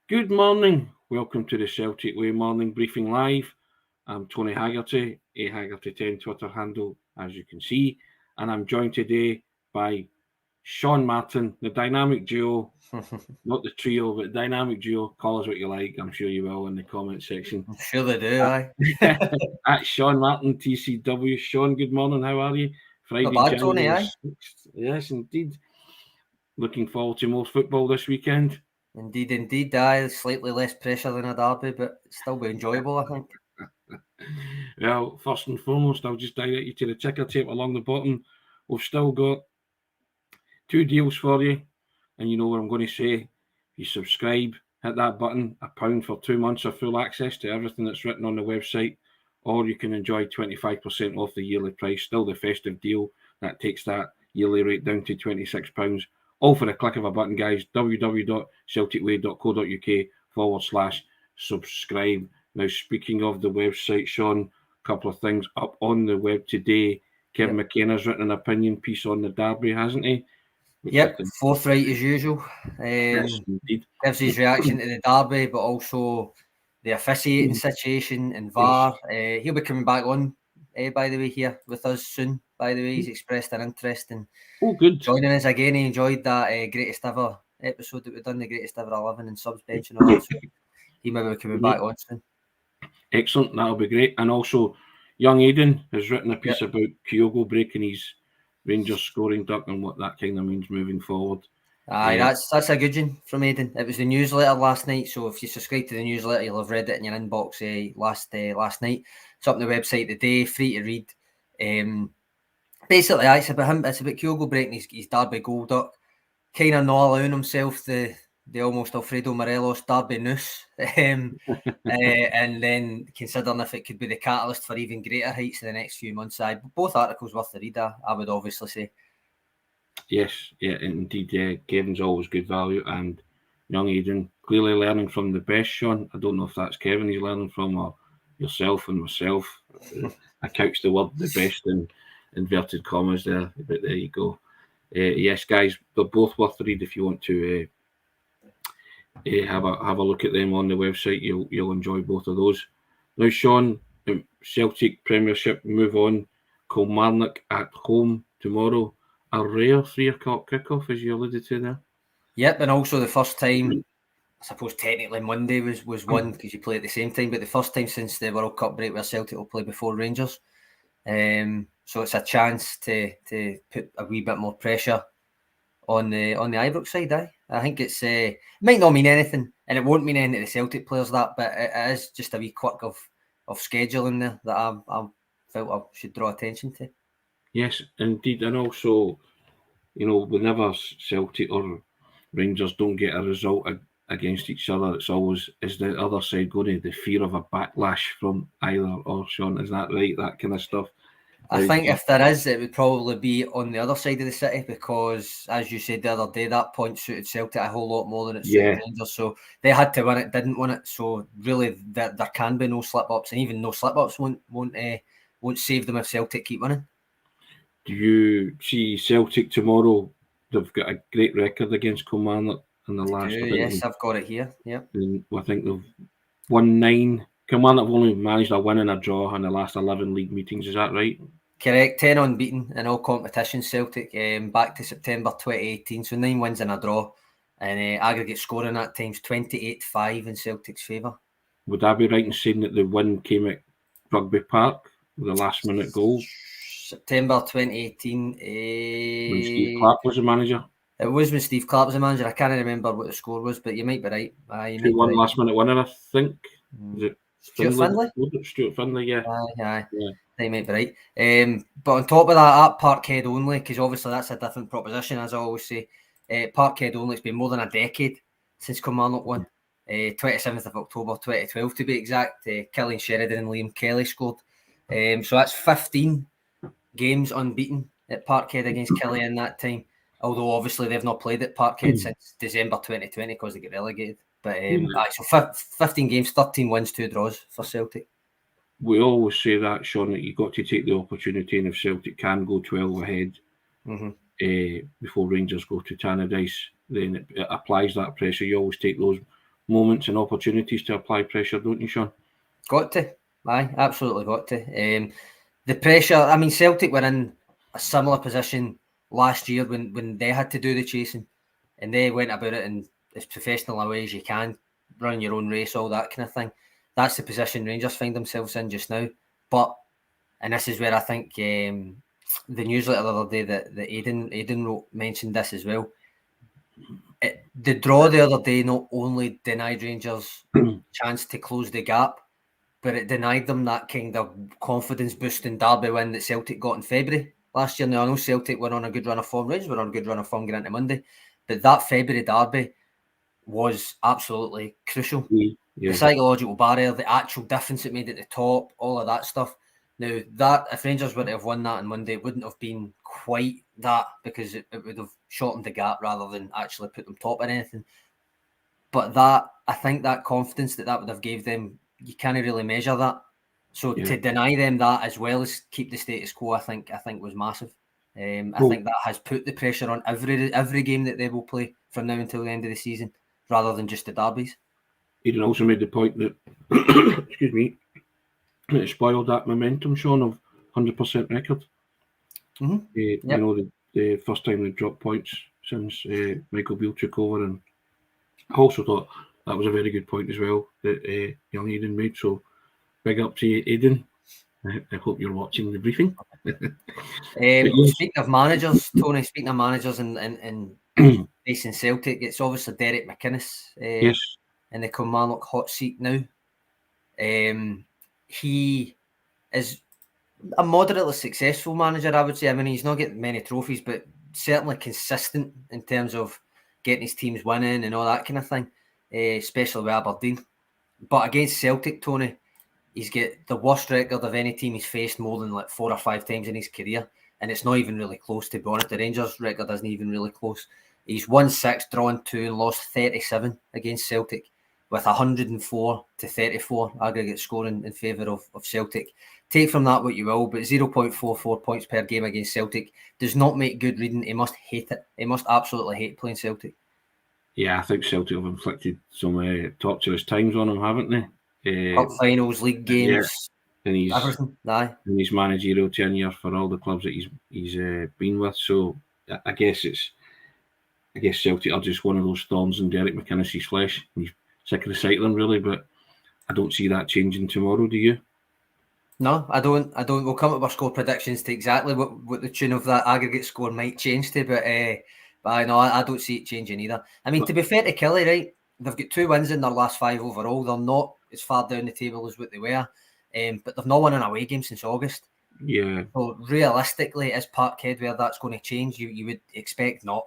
Good morning. Welcome to the Celtic Way Morning Briefing Live. I'm Tony Haggerty, a Haggerty10 Twitter handle, as you can see, and I'm joined today by Sean Martin, the dynamic duo, not the trio, but dynamic duo. Call us what you like. I'm sure you will in the comment section. I'm sure they do, aye. At Sean Martin TCW. Sean, good morning. How are you? Friday, Not bad, January Tony, aye. 6th. Yes, indeed. Looking forward to more football this weekend. Indeed, aye. Slightly less pressure than a derby, but still be enjoyable, I think. Well, first and foremost, I'll just direct you to the ticker tape along the bottom. We've still got two deals for you, and you know what I'm going to say. If you subscribe, hit that button, £1 for 2 months of full access to everything that's written on the website, or you can enjoy 25% off the yearly price, still the festive deal that takes that yearly rate down to £26, all for a click of a button, guys. www.celticway.co.uk/subscribe. Now, speaking of the website, Sean, a couple of things up on the web today. Kevin McKenna's written an opinion piece on the derby, hasn't he? Yep, forthright as usual. Yes, indeed. Gives his reaction to the derby, but also the officiating situation and VAR. He'll be coming back on, by the way, here with us soon. By the way, he's expressed an interest in joining us again. He enjoyed that greatest ever episode that we've done, the greatest ever 11 and subs bench and all that. So he may be coming back on soon. Excellent, that'll be great. And also, young Aidan has written a piece about Kyogo breaking his Rangers scoring duck and what that kind of means moving forward. Aye, that's a good one from Aidan. It was the newsletter last night, so if you subscribe to the newsletter, you'll have read it in your inbox last night. It's up on the website today, free to read. Basically, it's about him. It's about Kyogo breaking his derby goal duck, kind of not allowing himself the almost Alfredo Morelos derby noose, and then considering if it could be the catalyst for even greater heights in the next few months. Both articles worth the read, I would obviously say. Yes, yeah, indeed. Yeah, Kevin's always good value, and young Aidan clearly learning from the best. Sean, I don't know if that's Kevin he's learning from or yourself and myself. I couch the word the best in inverted commas there, but there you go. Yes, guys, they're both worth the read if you want to have a look at them on the website. You'll enjoy both of those. Now, Sean, Celtic Premiership move on. Kilmarnock at home tomorrow. A rare 3 o'clock kickoff, as you alluded to there. Yep, and also the first time, I suppose technically Monday was one because you play at the same time, but the first time since the World Cup break where Celtic will play before Rangers. So it's a chance to put a wee bit more pressure on the Ibrox side. I think it's might not mean anything, and it won't mean anything to the Celtic players but it is just a wee quirk of scheduling there that I felt I should draw attention to. Yes, indeed, and also, whenever Celtic or Rangers don't get a result against each other, it's always, is the other side going to the fear of a backlash from either or, Sean? Is that right? That kind of stuff? I think if there is, it would probably be on the other side of the city because, as you said the other day, that point suited Celtic a whole lot more than it suited Rangers. So they had to win it, didn't win it. So really, there can be no slip-ups, and even no slip-ups won't save them if Celtic keep winning. Do you see Celtic tomorrow? They've got a great record against Kilmarnock in the last. Yes, I've got it here. Yep. I think they've won 9. Kilmarnock have only managed a win and a draw in the last 11 league meetings. Is that right? Correct. 10 unbeaten in all competitions. Celtic back to September 2018. So 9 wins and a draw, and aggregate scoring at times 28-5 in Celtic's favour. Would I be right in saying that the win came at Rugby Park with the last minute goal? September 2018. When Steve Clarke was the manager. It was when Steve Clarke was the manager. I can't remember what the score was, but you might be right. 2-1 last minute winner, I think. Was it Stuart Findlay? Stuart Findlay, yeah. Aye. They might be right. But on top of that, at Parkhead only, because obviously that's a different proposition, as I always say. Parkhead only, it's been more than a decade since Kilmarnock won. 27th of October 2012 to be exact. Killian Sheridan and Liam Kelly scored. So that's 15 games unbeaten at Parkhead against Killian in that time. Although obviously they've not played at Parkhead since December 2020 because they get relegated. But so 15 games, 13 wins, 2 draws for Celtic. We always say that, Sean, that you've got to take the opportunity, and if Celtic can go 12 ahead before Rangers go to Tannadice, then it applies that pressure. You always take those moments and opportunities to apply pressure, don't you, Sean? Got to. Aye, absolutely got to. The pressure, I mean, Celtic were in a similar position last year when they had to do the chasing, and they went about it in as professional a way as you can, run your own race, all that kind of thing. That's the position Rangers find themselves in just now. But, and this is where I think the newsletter the other day that Aidan wrote mentioned this as well. The draw the other day not only denied Rangers chance to close the gap, but it denied them that kind of confidence boosting derby win that Celtic got in February last year. Now, I know Celtic were on a good run of form, Rangers were on a good run of form going into Monday, but that February derby was absolutely crucial. Yeah. The psychological barrier, the actual difference it made at the top, all of that stuff. Now, that if Rangers were to have won that on Monday, it wouldn't have been quite that, because it would have shortened the gap rather than actually put them top in anything. But that, I think that confidence that would have gave them, you can't really measure that. So to deny them that as well as keep the status quo, I think was massive. I think that has put the pressure on every game that they will play from now until the end of the season, rather than just the derbies. Eden also made the point that, excuse me, it spoiled that momentum, Sean, of 100% record. Mm-hmm. You know, the first time they dropped points since Michael Beale took over, and I also thought that was a very good point as well that young Eden made. So big up to you, Eden. I hope you're watching the briefing. Speaking of managers, Tony, and facing Celtic, it's obviously Derek McInnes in the Kilmarnock hot seat now. He is a moderately successful manager, I would say. I mean, he's not getting many trophies, but certainly consistent in terms of getting his teams winning and all that kind of thing, especially with Aberdeen. But against Celtic, Tony, he's got the worst record of any team he's faced more than like 4 or 5 times in his career. And it's not even really close, to be honest. The Rangers record isn't even really close. He's won 6, drawn 2, and lost 37 against Celtic, with 104 to 34 aggregate scoring in favour of Celtic. Take from that what you will, but 0.44 points per game against Celtic does not make good reading. He must hate it. He must absolutely hate playing Celtic. Yeah, I think Celtic have inflicted some torturous times on him, haven't they? Cup finals, league games, and everything. Aye. And his managerial tenure for all the clubs that he's been with. So I guess Celtic are just one of those thorns in Derek McInnes' flesh. He's sick of the sight of them, really, but I don't see that changing tomorrow, do you? No, I don't. We'll come up with our score predictions to exactly what the tune of that aggregate score might change to, but I don't see it changing either. I mean, to be fair to Kelly, right, they've got 2 wins in their last 5 overall. They're not as far down the table as what they were, but they've not won an away game since August. Yeah. So realistically, is Parkhead where that's going to change? You would expect not.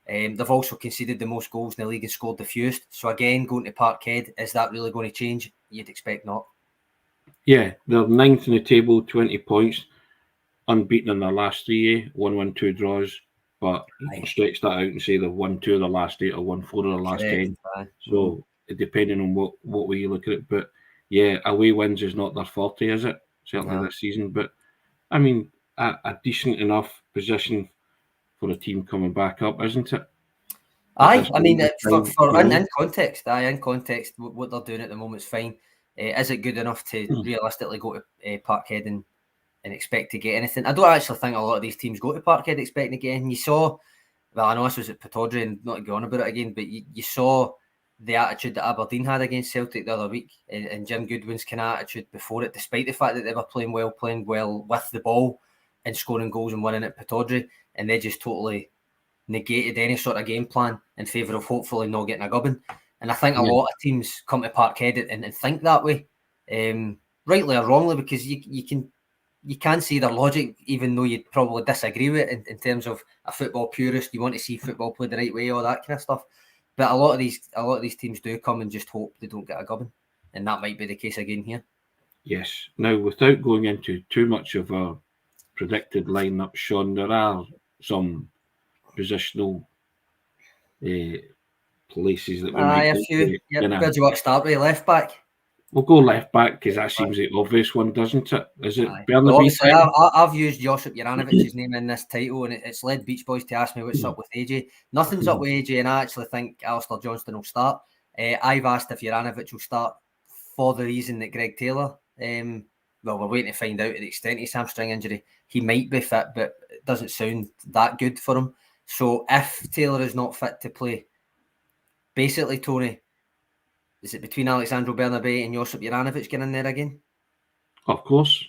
They've also conceded the most goals in the league and scored the fewest. So again, going to Parkhead, is that really going to change? You'd expect not. Yeah, they're 9th in the table, 20 points, unbeaten in their last 3, 1 win, 2 draws. But you can stretch that out and say they've won 2 of the last 8 or won 4 of the last 10. So depending on what way you look at it, but yeah, away wins is not their forte, is it? Certainly this season. But I mean, a decent enough position for a team coming back up, isn't it? Aye, I mean, in context, what they're doing at the moment is fine. Is it good enough to realistically go to Parkhead and expect to get anything? I don't actually think a lot of these teams go to Parkhead expecting to get anything. You saw, well, I know this was at Pittodrie and not to go on about it again, but you saw the attitude that Aberdeen had against Celtic the other week, and Jim Goodwin's kind of attitude before it, despite the fact that they were playing well with the ball and scoring goals and winning at Pittodrie, and they just totally negated any sort of game plan in favour of hopefully not getting a gubbin. And I think a lot of teams come to Parkhead and think that way, rightly or wrongly, because you can see their logic, even though you'd probably disagree with it in terms of a football purist. You want to see football played the right way, all that kind of stuff. But a lot of these teams do come and just hope they don't get a gubbin, and that might be the case again here. Yes. Now, without going into too much of a predicted lineup, Sean, there are some positional places that we might. A few. Where do you want to start with? Left back. We'll go left back because that seems the obvious one, doesn't it? Is it Bernabeu? Well, I've used Josip Juranovic's name in this title, and it's led Beach Boys to ask me what's up with AJ. Nothing's up with AJ, and I actually think Alistair Johnston will start. I've asked if Juranovic will start for the reason that Greg Taylor, well, we're waiting to find out the extent of his hamstring injury. He might be fit, but it doesn't sound that good for him. So if Taylor is not fit to play, basically, Tony, is it between Alexandro Bernabei and Josip Juranovic getting in there again? Of course.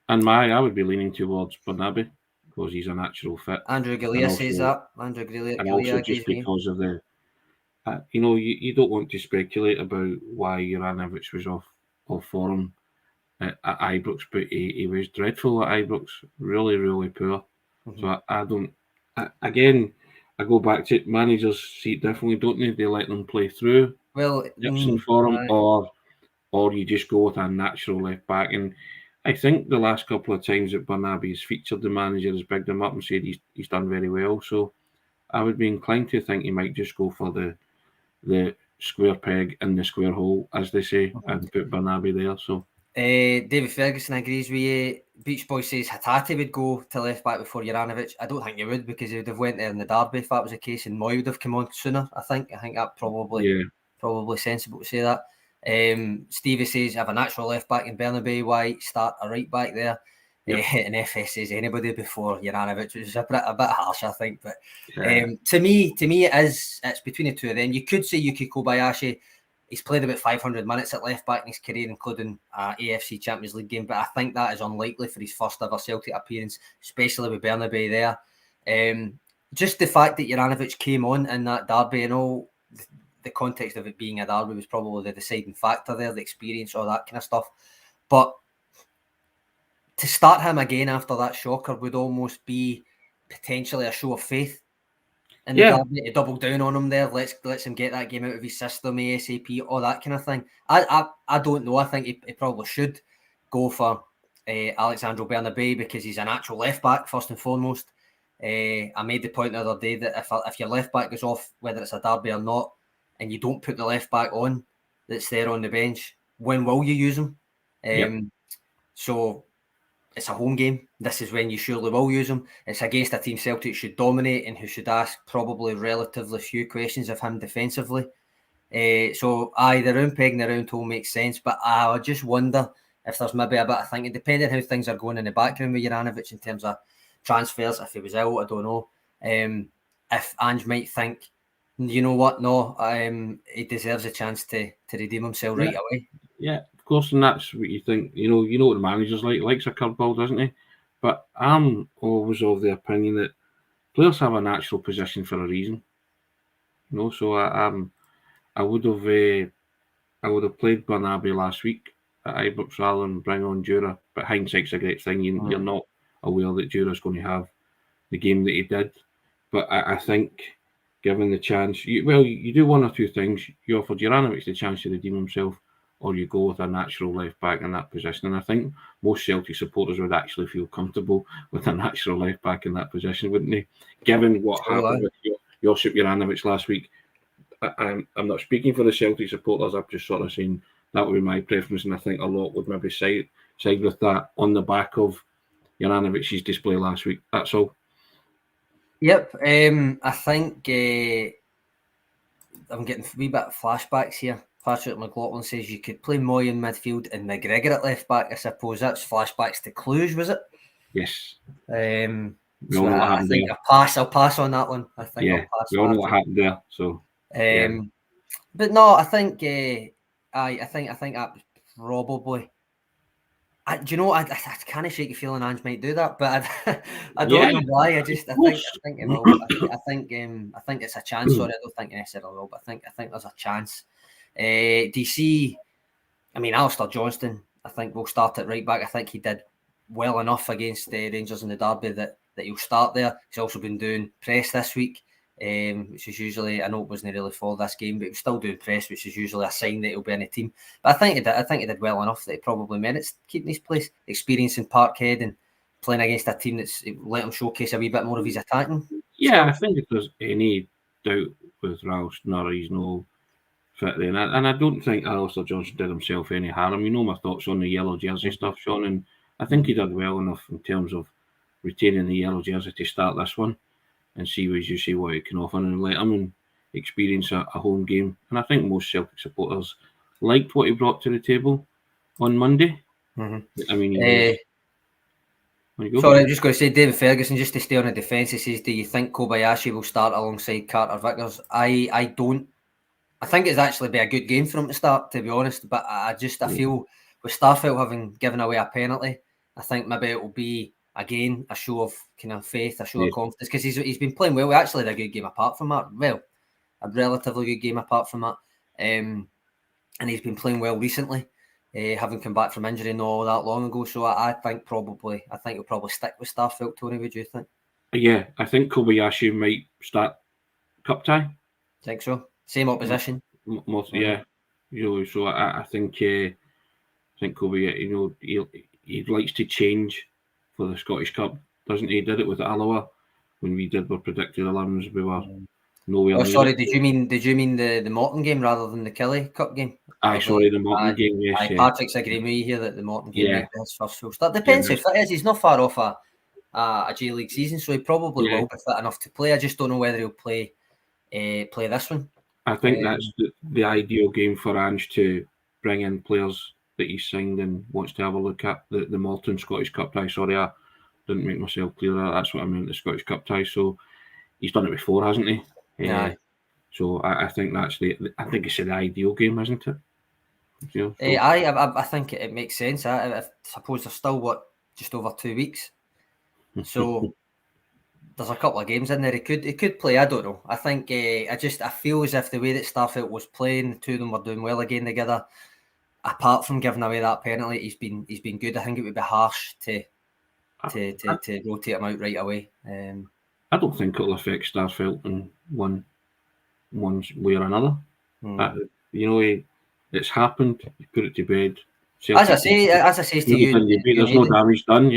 And I would be leaning towards Bernabei because he's a natural fit. Andrew Galea says that. Andrew Galea also just because of the, you don't want to speculate about why Juranovic was off form at Ibrox, but he was dreadful at Ibrox, really, really poor. Mm-hmm. So I don't. I go back to it. Managers see it differently, don't they? They let them play through. Well, for him, or you just go with a natural left back. And I think the last couple of times that Bernabei has featured, the manager has bigged him up and said he's done very well. So I would be inclined to think he might just go for the square peg in the square hole, as they say, and put Bernabei there. So David Ferguson agrees with you. Beach Boy says Hatate would go to left back before Juranovic. I don't think he would, because he would have went there in the derby if that was the case, and Moy would have come on sooner. I think that probably sensible to say that. Stevie says have a natural left back in Bernabei. Why start a right back there? Yep. And FS says anybody before Juranovic, which is a bit harsh, I think. But to me, it's between the two of them. You could say Yuki Kobayashi. He's played about 500 minutes at left back in his career, including AFC Champions League game. But I think that is unlikely for his first ever Celtic appearance, especially with Bernabei there. Just the fact that Juranovic came on in that derby and all, the context of it being a derby was probably the deciding factor there, the experience, all that kind of stuff. But to start him again after that shocker would almost be potentially a show of faith in the derby, to double down on him there. Let's him get that game out of his system ASAP, all that kind of thing. I don't know. I think he probably should go for Alexandro Bernabei because he's an actual left back first and foremost. I made the point the other day that if your left back goes off, whether it's a derby or not, and you don't put the left back on that's there on the bench, when will you use him? So it's a home game. This is when you surely will use him. It's against a team Celtic should dominate and who should ask probably relatively few questions of him defensively. So the round peg and the round hole makes sense, but I just wonder if there's maybe a bit of thinking, depending on how things are going in the background with Juranovic in terms of transfers, if he was out, I don't know. If Ange might think, you know what, no, he deserves a chance to redeem himself right away. Yeah, of course, and that's what you think. You know what the manager's like. He likes a curveball, doesn't he? But I'm always of the opinion that players have a natural position for a reason. So I would have played Bernabei last week at Ibrox rather than bring on Jura. But hindsight's a great thing. You're not aware that Jura's going to have the game that he did. But I think, given the chance, you do one or two things. You offer Juranovic the chance to redeem himself, or you go with a natural left back in that position. And I think most Celtic supporters would actually feel comfortable with a natural left back in that position, wouldn't they? Given what happened with Josip Juranovic last week, I'm not speaking for the Celtic supporters. I'm just sort of saying that would be my preference, and I think a lot would maybe side with that on the back of Juranovic's display last week. That's all. Yep. I think I'm getting a wee bit of flashbacks here. Patrick McLaughlin says you could play Moy in midfield and McGregor at left back. I suppose that's flashbacks to Cluj, was it? Yes. So I think I'll pass on that one. I think I'll pass. We all know what happened there. So. But no, I think I think that probably. Do you know? I kind of shake a feeling Ange might do that, but I don't know why. I think it will. I think it's a chance. Sorry, I don't think necessarily will, but I think there's a chance. DC, I mean, Alistair Johnston, I think will start at right back. I think he did well enough against the Rangers in the derby that he'll start there. He's also been doing press this week, which is usually, I know it wasn't really for this game, but he was still doing press, which is usually a sign that he'll be in a team. But I think he did well enough that he probably merits keeping his place, experience in Parkhead and playing against a team that's let him showcase a wee bit more of his attacking. Yeah, I think if there's any doubt with Ralph Snorri, he's no fit there. And I don't think Alistair Johnson did himself any harm. You know my thoughts on the yellow jersey stuff, Sean, and I think he did well enough in terms of retaining the yellow jersey to start this one and see, as you say, what he can offer and let him. And experience a home game. And I think most Celtic supporters liked what he brought to the table on Monday. Mm-hmm. I mean, he was... Sorry, I was just going to say, David Ferguson, just to stay on the defence, he says, do you think Kobayashi will start alongside Carter Vickers? I don't. I think it's actually be a good game for him to start, to be honest. But I feel with Starfelt having given away a penalty, I think maybe it will be, again, a show of kind of faith, a show of confidence, because he's been playing well. We actually had a good game apart from that. Well, a relatively good game apart from that. And he's been playing well recently, having come back from injury not all that long ago. So I think he'll probably stick with Starfelt. Tony, what do you think? Yeah, I think Kobayashi might start cup tie. Think so? Same opposition. Yeah, so I think Kobayashi, he likes to change for the Scottish Cup, doesn't he? He did it with Alloa when we did our predicted 11s. We were nowhere. Oh, sorry. Did you mean the Morton game rather than the Kelly Cup game? The Morton game. Yes, Patrick's agreeing with you here that the Morton game might be his first full start. Depends if it is. He's not far off a J League season, so he probably will be fit enough to play. I just don't know whether he'll play this one. I think that's the ideal game for Ange to bring in players that he's signed and wants to have a look at. The Morton Scottish Cup tie. Sorry, I didn't make myself clear. That's what I meant, the Scottish Cup tie. So he's done it before, hasn't he? Yeah. So I think I think it's the ideal game, isn't it? I think it makes sense. I suppose there's still just over 2 weeks, so there's a couple of games in there. He could play. I don't know. I think I feel as if the way that Starfelt was playing, the two of them were doing well again together. Apart from giving away that penalty, he's been good. I think it would be harsh to rotate him out right away. I don't think it'll affect Starfelt in one way or another. It's happened. You put it to bed. As I say to you, there's no damage done.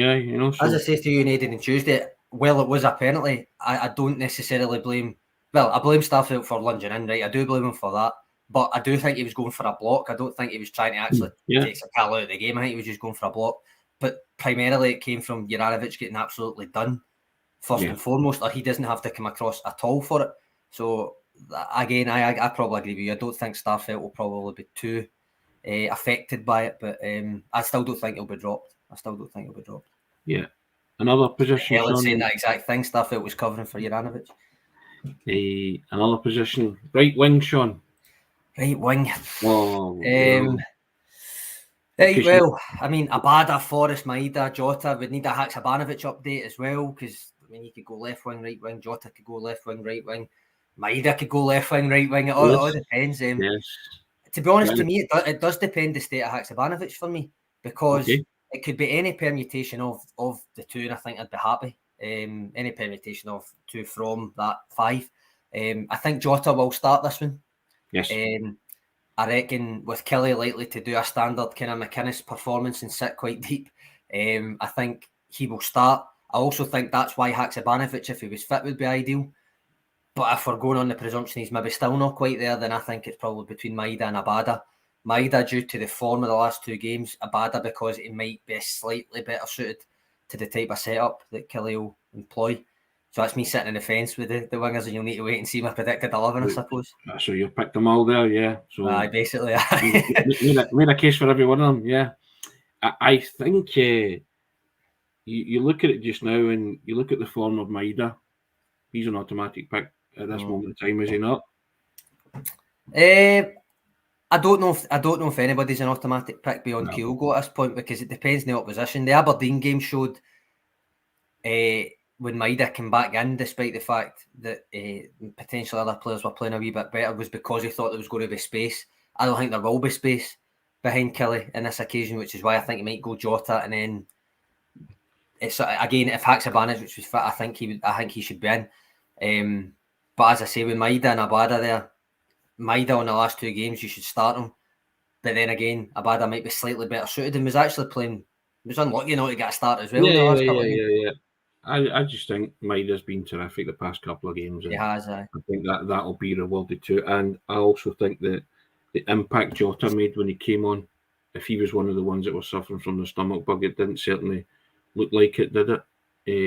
So. As I say to you, Nathan, on Tuesday, well, it was a penalty. I don't necessarily blame. Well, I blame Starfelt for lunging in. Right, I do blame him for that. But I do think he was going for a block. I don't think he was trying to actually take Sakala out of the game. I think he was just going for a block. But primarily, it came from Juranovic getting absolutely done first and foremost, or he doesn't have to come across at all for it. So again, I probably agree with you. I don't think Starfelt will probably be too affected by it, but I still don't think he'll be dropped. Yeah. Another position. Helen's saying that exact thing. Starfelt was covering for Juranovic. Another position. Right wing, Sean. Right wing. Oh, well, I mean, Abada, Forrest, Maeda, Jota would need a Haksabanovic update as well, because he could go left wing, right wing. Jota could go left wing, right wing. Maeda could go left wing, right wing. It all depends. To be honest, to me, it does depend the state of Haksabanovic for me, because it could be any permutation of the two, and I think I'd be happy. Any permutation of two from that 5. I think Jota will start this one. Yes. I reckon with Kelly likely to do a standard kind of McInnes performance and sit quite deep, I think he will start. I also think that's why Haksabanovic, if he was fit, would be ideal. But if we're going on the presumption he's maybe still not quite there, then I think it's probably between Maeda and Abada. Maeda due to the form of the last 2 games, Abada because he might be slightly better suited to the type of setup that Kelly will employ. So that's me sitting on the fence with the wingers, and you'll need to wait and see my predicted 11, I suppose. So you picked them all there, yeah. So basically, made a case for every one of them, yeah. I think you look at it just now, and you look at the form of Maeda. He's an automatic pick at this moment in time, is he not? I don't know if anybody's an automatic pick beyond Kyogo at this point, because it depends on the opposition. The Aberdeen game showed when Maeda came back in, despite the fact that potentially other players were playing a wee bit better, was because he thought there was going to be space. I don't think there will be space behind Kelly in this occasion, which is why I think he might go Jota, and then it's again, if Haksabanovic was fit, I think he should be in. But as I say, with Maeda and Abada there, Maeda on the last 2 games, you should start him. But then again, Abada might be slightly better suited and was actually playing. He was unlucky not to get a start as well. Yeah. I just think Maeda's been terrific the past couple of games. He has. I think that'll be rewarded too. And I also think that the impact Jota made when he came on, if he was one of the ones that was suffering from the stomach bug, it didn't certainly look like it, did it?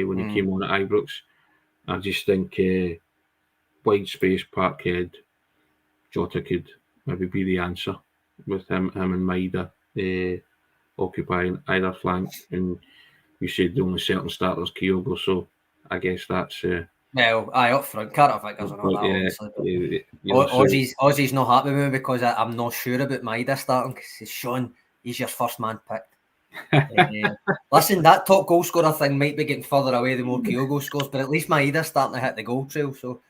When he came on at Ibrox. I just think wide space, Parkhead, Jota could maybe be the answer with him and Maida occupying either flank. And you said the only certain starters Kyogo, so I guess that's Well, up front, Carter Vickers and all that, yeah, obviously. But so Aussie's not happy with me because I'm not sure about Maida starting because Sean, he's your first man picked. Listen, that top goal scorer thing might be getting further away the more Kyogo scores, but at least Maida's starting to hit the goal trail. So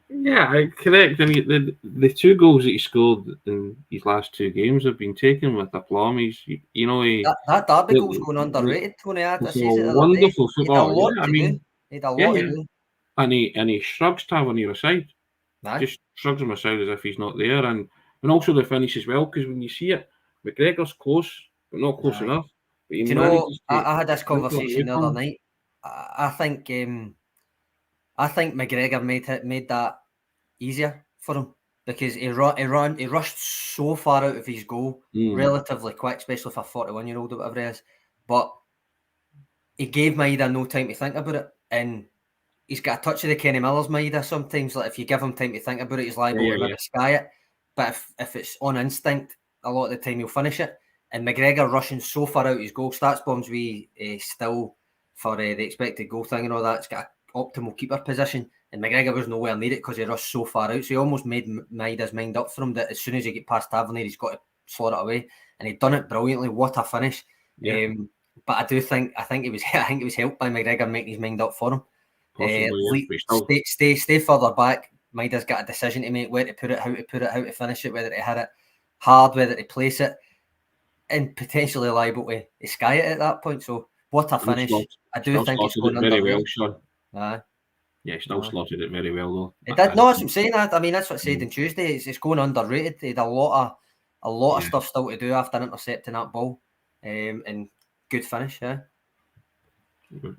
yeah, correct. I mean, the 2 goals that he scored in his last 2 games have been taken with aplomb. He's, that Derby goal's going underrated, Tony. I it's says a it the other day. wonderful He had a football. lot Yeah, I to mean, do. He had a lot to do. And he shrugs Tavernier aside. Aye. Just shrugs him aside as if he's not there. And also the finish as well, because when you see it, McGregor's close, but not close enough. But Do you know, I had this conversation the other night. I think McGregor made that easier for him because he rushed so far out of his goal relatively quick, especially for a 41-year-old or whatever he is. But he gave Maida no time to think about it, and he's got a touch of the Kenny Miller's Maida sometimes. Like if you give him time to think about it, he's liable to maybe sky it. But if it's on instinct, a lot of the time he'll finish it. And McGregor rushing so far out his goal, Stats Bombs we still for the expected goal thing and all that. It's got an optimal keeper position, and McGregor was nowhere near it because he rushed so far out. So he almost made Maida's mind up for him that as soon as he get past Tavernier, he's got to slot it away, and he'd done it brilliantly. What a finish! Yeah. But I think it was helped by McGregor making his mind up for him. Possibly, stay further back. Maida's got a decision to make: where to put it, how to finish it, whether to hit it hard, whether to place it, and potentially liable to sky it at that point. So what a finish! I do think it's going very well, Sean. Yeah, still slotted it very well though. It did. No, that's what I'm saying. I mean, that's what I said on Tuesday. It's going underrated. He had a lot of stuff still to do after intercepting that ball, and good finish. Yeah. There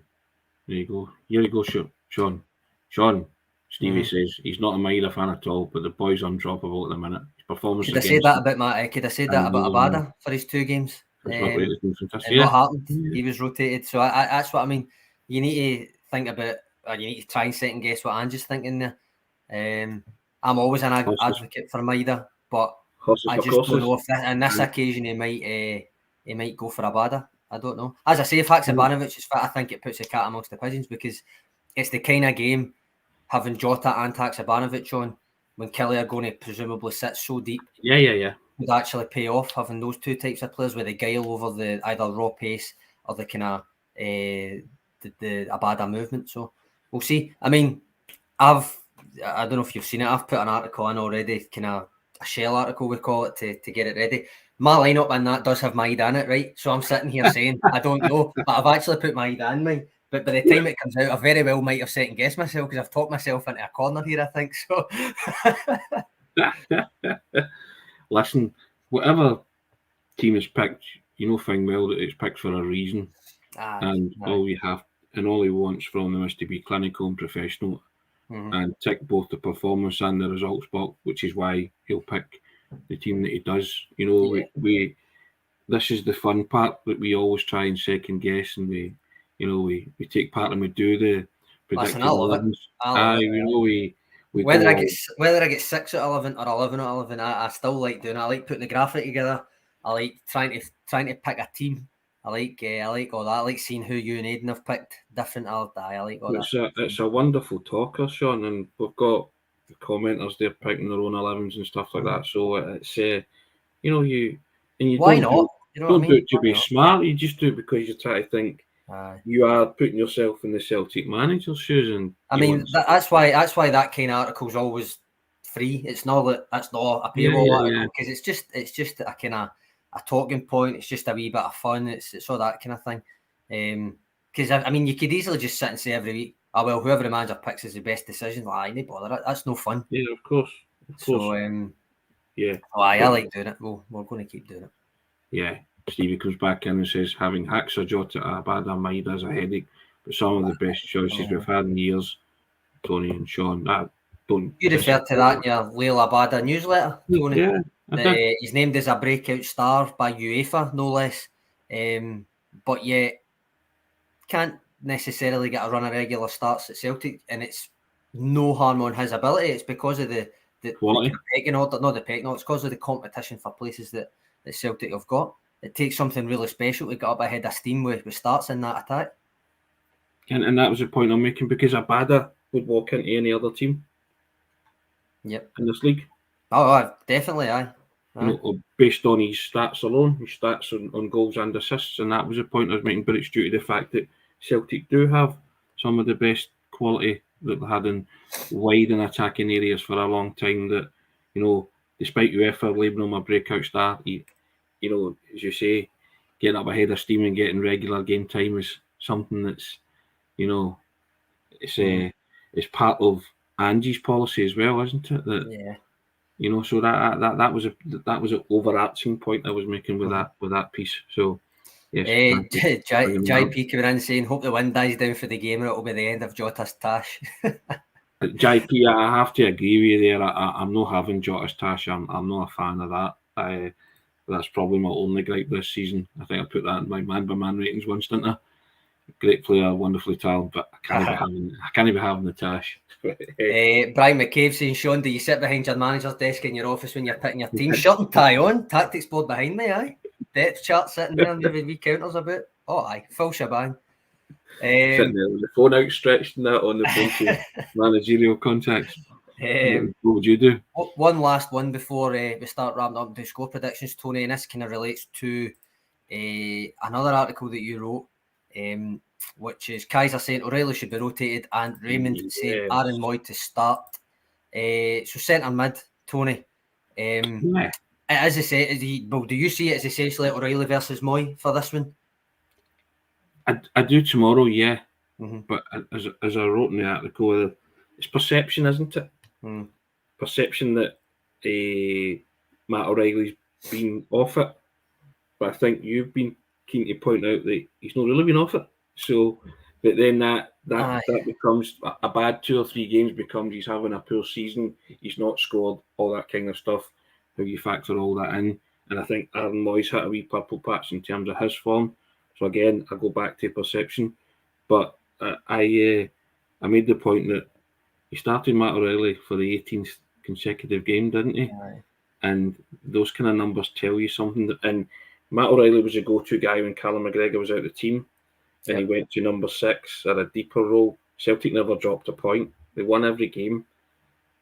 you go. Here you go, Sean. Stevie says he's not a Maida fan at all, but the boy's undroppable at the minute. His performance Could I say that about Abada for his 2 games? And what happened? He was rotated. So that's what I mean. You need to think about, or you need to try and second guess what Ange's thinking there. I'm always an advocate for Maida, but I just don't know if on this occasion he might go for Abada. I don't know. As I say, if Haksabanovic is fit, I think it puts the cat amongst the pigeons because it's the kind of game having Jota and Haksabanovic on when Kelly are going to presumably sit so deep. Yeah. Would actually pay off having those 2 types of players with the guile over the either raw pace or the kind of the Abada movement. So we'll see. I mean, I don't know if you've seen it. I've put an article in already, kind of a shell article we call it to get it ready. My lineup and that does have Maida in it, right? So I'm sitting here saying I don't know, but I've actually put Maida in mine. But by the time it comes out, I very well might have second guessed myself because I've talked myself into a corner here, I think. So listen, whatever team is picked, you know fine well that it's picked for a reason. All he wants from them is to be clinical and professional and tick both the performance and the results box, which is why he'll pick the team that he does. You know, we this is the fun part that we always try and second guess, and we take part and we do the predicted 11s. Whether I get 6 out of 11 or 11 out of 11, I still like doing it. I like putting the graphic together. I like trying to pick a team. I like all that. I like seeing who you and Aidan have picked different. I like all that. It's a wonderful talker, Sean, and we've got the commenters there picking their own 11s and stuff like that. So it's why not? Don't do it to be smart. You just do it because you try to think. You are putting yourself in the Celtic manager's shoes, and I mean that's why that kind of article's always free. It's not that's not a paywall article because it's just a kind of a talking point. It's just a wee bit of fun. It's all that kind of thing. Because I mean, you could easily just sit and say every week, "Oh well, whoever the manager picks is the best decision." Like, no bother. That's no fun. Yeah, of course. So I like doing it. We're going to keep doing it. Yeah. Stevie comes back in and says, having Haxa, Jota, Abada, Maida is a headache, but some of the best choices we've had in years. Tony and Sean, don't. You refer to that in your Leila Abada newsletter, Tony? Yeah. He's named as a breakout star by UEFA, no less. But yet, can't necessarily get a run of regular starts at Celtic, and it's no harm on his ability. It's because of the quality. The pecking order, not the pecking order. It's because of the competition for places that Celtic have got. It takes something really special to get up ahead of steam with starts in that attack. And that was the point I'm making, because Abada would walk into any other team. Yep. In this league. Oh, definitely, aye. You know, based on his stats alone, his stats on goals and assists, and that was the point I was making. But it's due to the fact that Celtic do have some of the best quality that they had in wide and attacking areas for a long time. That, you know, despite UEFA labelling him a breakout star, he, you know, as you say, getting up ahead of steam and getting regular game time is something that's, you know, it's part of Angie's policy as well, isn't it? That, yeah. You know, so that was an overarching point I was making with that piece. So yes, JP coming in saying, hope the wind dies down for the game or it'll be the end of Jota's tash. JP, I have to agree with you there. I'm not having Jota's tash. I'm not a fan of that. That's probably my only gripe this season. I think I put that in my man-by-man ratings once, didn't I? Great player, wonderfully talented, but I can't be having the tash. Brian McCabe saying, Sean, do you sit behind your manager's desk in your office when you're picking your team? Shirt and tie on, tactics board behind me, aye. Depth chart sitting there, maybe wee counters about. Oh, aye, full shebang. Sitting there with the phone outstretched and that on the phone to managerial contacts. What would you do? One last one before we start wrapping up and do score predictions, Tony, and this kind of relates to another article that you wrote, which is Kaiser saying O'Reilly should be rotated and Raymond saying Aaron Moy to start. So centre mid, Tony. As I say, do you see it as essentially O'Reilly versus Moy for this one? I do tomorrow, yeah. But as I wrote in the article, it's perception, isn't it? Perception that Matt O'Reilly's been off it. But I think you've been keen to point out that he's not really been off it. So, but then that becomes a bad 2 or 3 games, becomes he's having a poor season, he's not scored, all that kind of stuff, how you factor all that in. And I think Aaron Moy's hit a wee purple patch in terms of his form. So again, I go back to perception. But I made the point that he started Matt O'Reilly for the 18th consecutive game, didn't he? Aye. And those kind of numbers tell you something. And Matt O'Reilly was a go-to guy when Callum McGregor was out of the team. And he went to number 6 at a deeper role. Celtic never dropped a point. They won every game.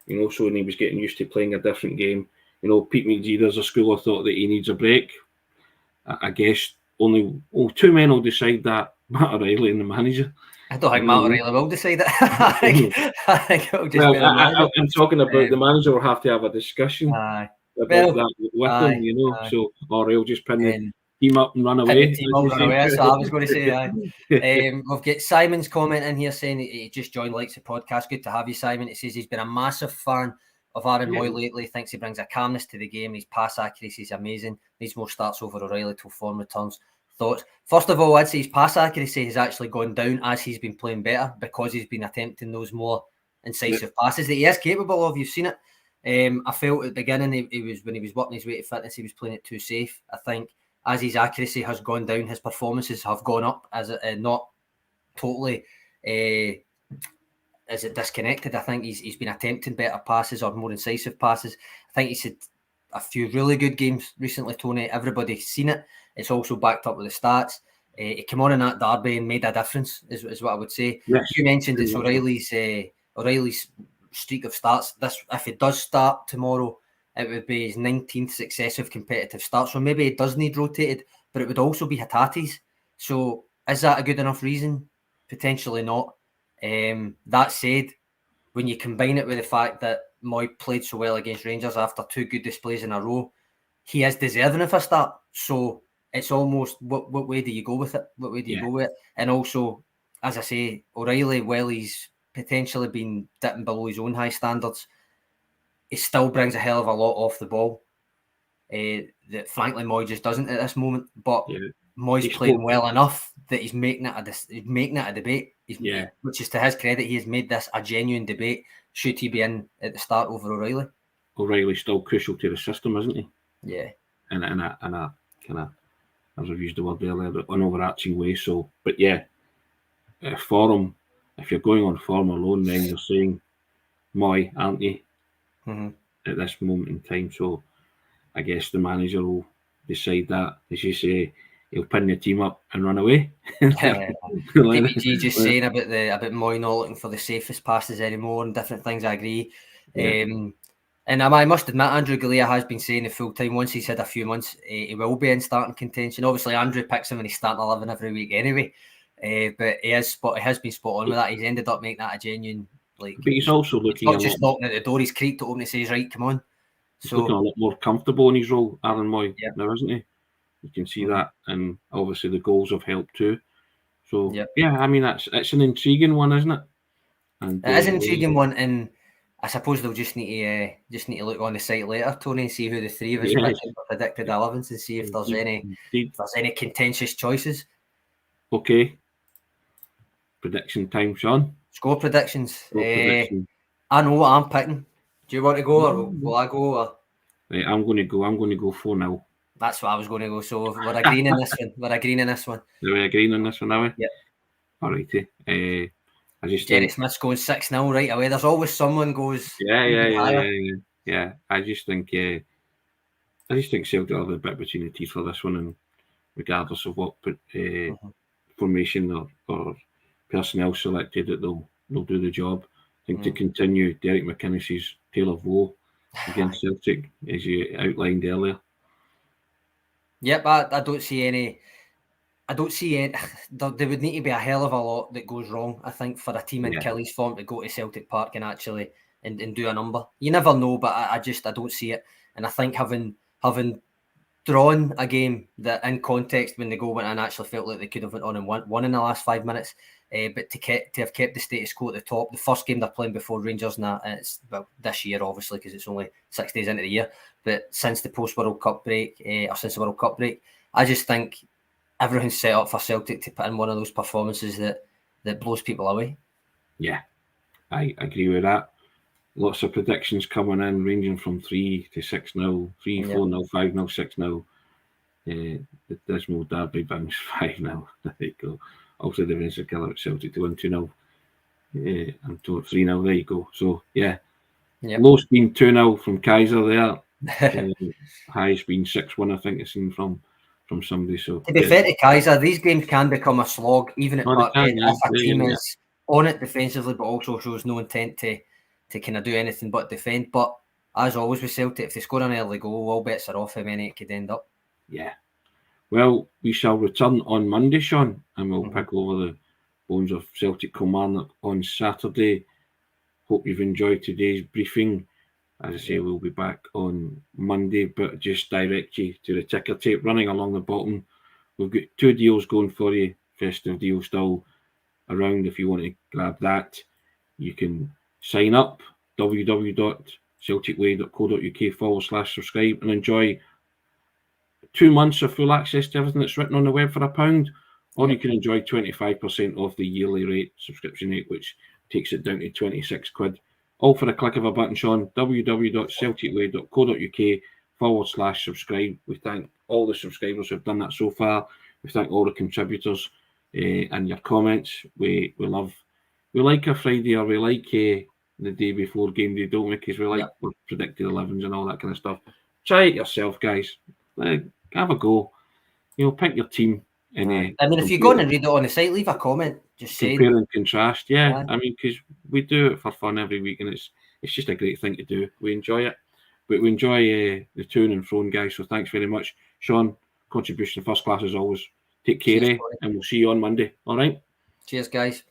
You know, so when he was getting used to playing a different game, you know, Pete McGee, there's a school of thought that he needs a break. I guess only 2 men will decide that, Matt O'Reilly and the manager. I don't think Matt O'Reilly will decide it. I think it'll just be the manager. I'm talking about the manager will have to have a discussion about that with him, you know. So, or he'll just pin the team up and run away. So I was going to say, we've got Simon's comment in here saying he just joined, likes the podcast. Good to have you, Simon. It says he's been a massive fan of Aaron Moy lately. Thinks he brings a calmness to the game. His pass accuracy is amazing. Needs more starts over O'Reilly till form returns. Thoughts? First of all, I'd say his pass accuracy has actually gone down as he's been playing better, because he's been attempting those more incisive passes that he is capable of. You've seen it. I felt at the beginning he was, when he was working his way to fitness, he was playing it too safe. I think as his accuracy has gone down, his performances have gone up, as not totally as it disconnected. I think he's been attempting better passes or more incisive passes. I think he's had a few really good games recently, Tony. Everybody's seen it. It's also backed up with the stats. He came on in that derby and made a difference, is what I would say. Yes. You mentioned it's O'Reilly's streak of starts. If he does start tomorrow, it would be his 19th successive competitive start. So maybe it does need rotated, but it would also be Hatate's. So is that a good enough reason? Potentially not. That said, when you combine it with the fact that Moy played so well against Rangers after 2 good displays in a row, he is deserving of a start. So it's almost, what way do you go with it? What way do you go with it? And also, as I say, O'Reilly, while he's potentially been dipping below his own high standards, he still brings a hell of a lot off the ball that frankly Moy just doesn't at this moment. But Moy's playing well enough that he's making it a debate. Which is to his credit. He has made this a genuine debate. Should he be in at the start over O'Reilly? O'Reilly's still crucial to the system, isn't he? Yeah. And a kind of, as I've used the word earlier, but an overarching way. So, but if you're going on form alone, then you're saying Moy, aren't you? Mm-hmm. at this moment in time. So I guess the manager will decide that, as you say, he'll pin the team up and run away. DPG just saying about Moy not looking for the safest passes anymore and different things. I agree. Yeah. And I must admit, Andrew Galea has been saying the full time, once he's had a few months, he will be in starting contention. Obviously, Andrew picks him in his starting 11 every week anyway. But he has been spot on with that. He's ended up making that a genuine, like. But he's also looking not just knocking at the door, he's creaked it open and says, right, come on. He's looking a lot more comfortable in his role, Aaron Moy, now, isn't he? You can see that, and obviously the goals have helped too. So yeah, I mean it's an intriguing one, isn't it? And it is an intriguing one, and I suppose they'll just need to look on the site later, Tony, and see who the three of us predicted 11s, and see if there's any contentious choices. Okay. Prediction time, Sean. Score predictions. I know what I'm picking. Do you want to go, or will I go? Or? Right, I'm going to go 4-0. That's what I was going to go. So we're agreeing in this one. We're agreeing on this one, are we? Yeah. All righty. I just Jerry Smith's going 6-0 right away. There's always someone goes. Yeah. I just think Celtic are a bit between the teeth for this one, and regardless of what formation or personnel selected, that they'll do the job. I think to continue Derek McInnes's tale of woe against Celtic, as you outlined earlier. Yep, I don't see any. There would need to be a hell of a lot that goes wrong, I think, for a team in Kelly's form to go to Celtic Park and actually and do a number. You never know, but I don't see it. And I think having drawn a game that in context when the goal went in, actually felt like they could have went on and won in the last 5 minutes. But to have kept the status quo at the top, the first game they're playing before Rangers, and it's this year obviously because it's only 6 days into the year. But since the post-World Cup break, or since the World Cup break, I just think everything's set up for Celtic to put in one of those performances that blows people away. Yeah, I agree with that. Lots of predictions coming in, ranging from 3 to 6-0, 3-4-0, 5-0, 6-0. The dismal derby bounce 5-0. There you go. Also, the Vincent Killer at Celtic to win 2-0. And 3-0. There you go. So yeah, low's been 2-0 from Kaiser there. Highest been 6-1. I think it's seen from somebody. So to be fair to Kaiser, these games can become a slog, even at Parkhead, if a team is on it defensively, but also shows no intent to kind of do anything but defend. But as always with Celtic, if they score an early goal, all bets are off how many it could end up. Yeah. Well, we shall return on Monday, Sean, and we'll pick over the bones of Celtic Kilmarnock on Saturday. Hope you've enjoyed today's briefing. As I say, we'll be back on Monday, but just direct you to the ticker tape running along the bottom. We've got 2 deals going for you. Festive deal still around if you want to grab that. You can sign up, www.celticway.co.uk/subscribe, and enjoy 2 months of full access to everything that's written on the web for £1, or you can enjoy 25% off the yearly subscription rate, which takes it down to £26. All for a click of a button, Sean. www.celticway.co.uk/subscribe. We thank all the subscribers who've done that so far. We thank all the contributors and your comments. We like a Friday, or we like the day before game day, don't we? Because we like predicted 11s and all that kind of stuff. Try it yourself, guys. Have a go. Pick your team. I mean, if you go on and read it on the site, leave a comment. Just saying. Compare and contrast. Yeah. I mean, because we do it for fun every week, and it's just a great thing to do. We enjoy it. But we enjoy the tune and throwing, guys. So thanks very much. Sean, contribution first class as always. Take care, and we'll see you on Monday. All right? Cheers, guys.